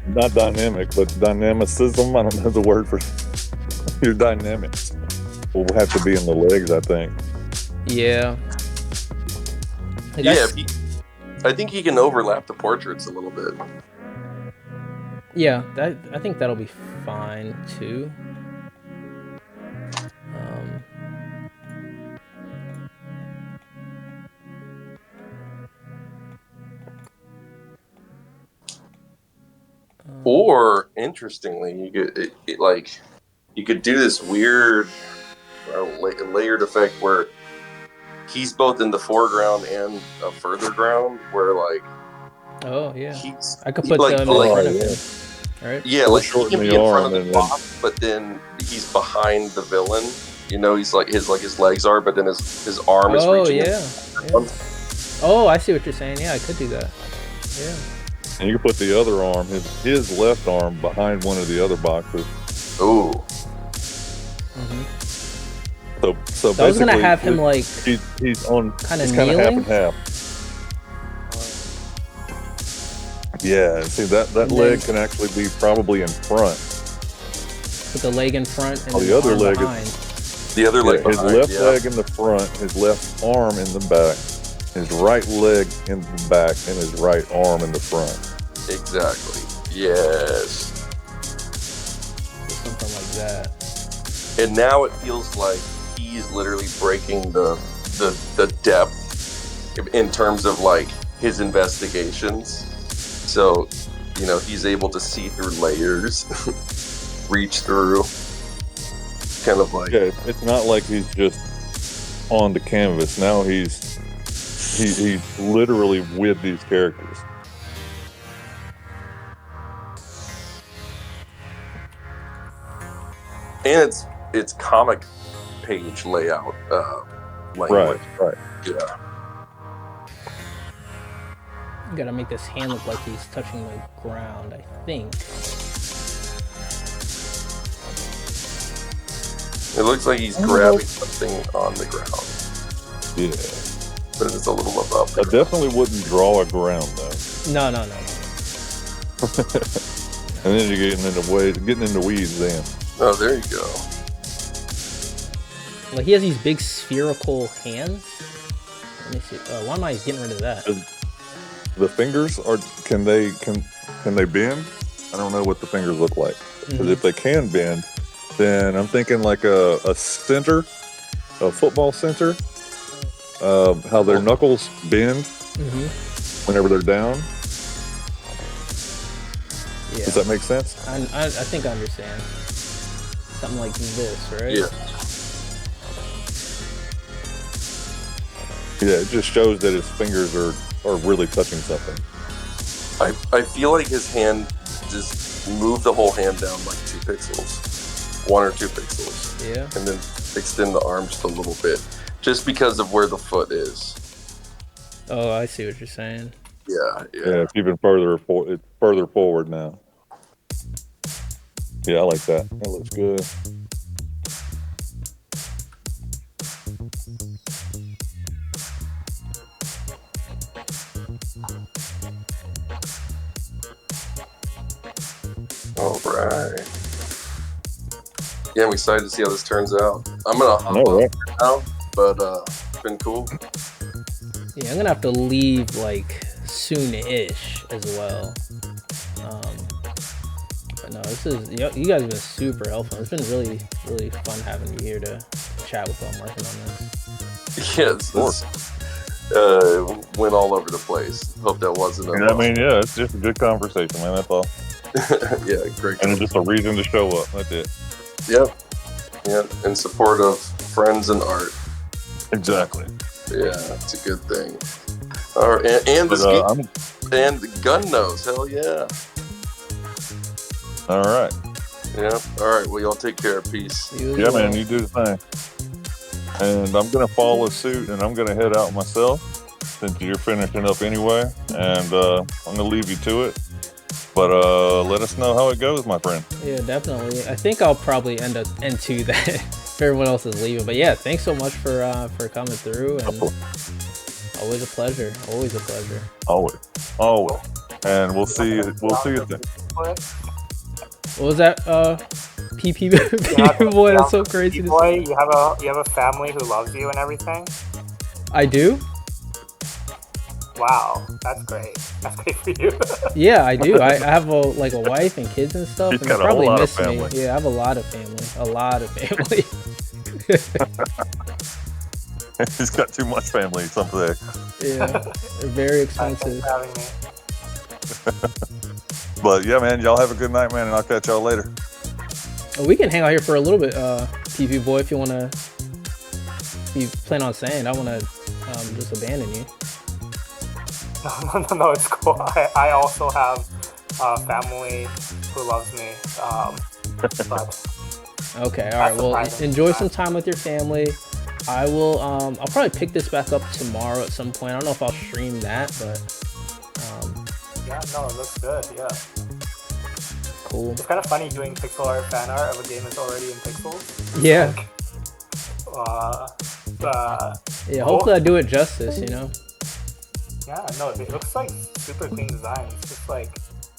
Not dynamic, but dynamicism. I don't know the word for your dynamics. Will have to be in the legs, I think. yeah. Like, Yeah, I think he can overlap the portraits a little bit. Yeah, I think that'll be fine too. Or interestingly, you could do this weird layered effect where he's both in the foreground and a further ground, where like Oh yeah, he's I could put like, them like- in front of yeah. him. All right. yeah, like he shorten can the be in front arm of and the then- boss, but then he's behind the villain. You know, he's like his legs are, but then his arm is Oh reaching. yeah. Oh, I see what you're saying. Yeah, I could do that. Yeah. And you can put the other arm, his left arm, behind one of the other boxes. Ooh. Mm-hmm. So So I was gonna basically, have him like he's on Kinda he's kind of half kneeling? and half. Yeah, see that And leg then- can actually be probably in front. put the leg in front and Oh, then the other arm leg is- behind. The other leg His behind, left yeah. leg in the front, his left arm in the back, his right leg in the back, and his right arm in the front. Exactly. Yes. Something like that. And now it feels like he's literally breaking the depth in terms of like his investigations. So, you know, he's able to see through layers, reach through, kind of like Yeah, it's not like he's just on the canvas. Now he's literally with these characters. and it's comic page layout language. Right. Yeah. You gotta make this hand look like he's touching the ground, I think. It looks like he's grabbing something on the ground, Yeah. but it's a little above I the ground. definitely wouldn't draw a ground though. No. And then you're getting into weeds then. Oh, there you go. Like, he has these big spherical hands. Let me see. Why am I getting rid of that? The fingers can they bend? I don't know what the fingers look like. Because if they can bend, then I'm thinking like a center, a football center. How their knuckles bend whenever they're down. Yeah. Does that make sense? I think I understand. Something like this, right? Yeah. Yeah, it just shows that his fingers are really touching something. I feel like his hand just moved the whole hand down like 2 pixels. 1 or 2 pixels. Yeah. And then extend the arm just a little bit. Just because of where the foot is. Oh, I see what you're saying. Yeah. It's even further forward now. Yeah, I like that. That looks good. All right. Yeah, I'm excited to see how this turns out. I'm gonna hop All off right. now, but it's been cool. Yeah, I'm gonna have to leave like soon-ish as well. But no, this is you guys have been super helpful. It's been really, really fun having you here to chat with while I'm working on this. Yes, this went all over the place. Hope that wasn't. I mean, yeah, it's just a good conversation, man. That's all. Yeah, great. And it's just a reason to show up. That's it. Yep. In support of friends and art. Exactly. Yeah, it's a good thing. All right, and and GunNose, hell yeah. All right. Yeah. All right. Well, y'all take care. Peace. Yeah, man, you do the thing. And I'm gonna follow suit, and I'm gonna head out myself since you're finishing up anyway. And I'm gonna leave you to it. But let us know how it goes, my friend. Yeah, definitely. I think I'll probably end to that if everyone else is leaving. But yeah, thanks so much for coming through. And always a pleasure. Always a pleasure. Always. And we'll see you soon. What was that? PP boy, that's so crazy. Boy, you have a family who loves you and everything. I do. Wow, that's great. That's great for you. Yeah, I do. I have a wife and kids and stuff, He's and got they a probably whole lot of miss me. family. Yeah, I have a lot of family. A lot of family. He's got too much family, something. Yeah, they're very expensive. Thanks for having me. But yeah, man, y'all have a good night, man, and I'll catch y'all later. We can hang out here for a little bit, PP boy, if you wanna. If you plan on staying, I wanna just abandon you. No, it's cool. I also have family who loves me. But Okay, all right. Well, enjoy some time with your family. I will. I'll probably pick this back up tomorrow at some point. I don't know if I'll stream that, but. Yeah, no, it looks good. Yeah. Cool. It's kind of funny doing pixel art fan art of a game that's already in pixels. Yeah. Yeah. Hopefully I do it justice. You know. Yeah, no, it looks like super clean design. It's just like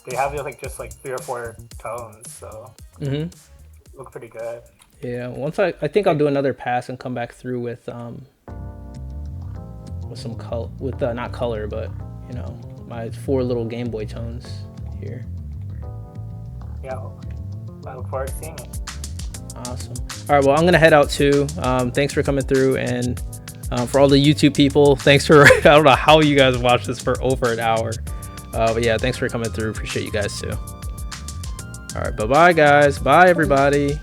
they have just 3 or 4 tones, so look pretty good. Yeah, once I think I'll do another pass and come back through with some color, with not color, but you know, my 4 little Game Boy tones here. Yeah, I look forward to seeing it. Awesome. All right, well, I'm gonna head out too. Thanks for coming through, and for all the YouTube people, thanks for I don't know how you guys watched this for over an hour, but yeah, thanks for coming through. Appreciate you guys too. All right, bye guys. Bye everybody.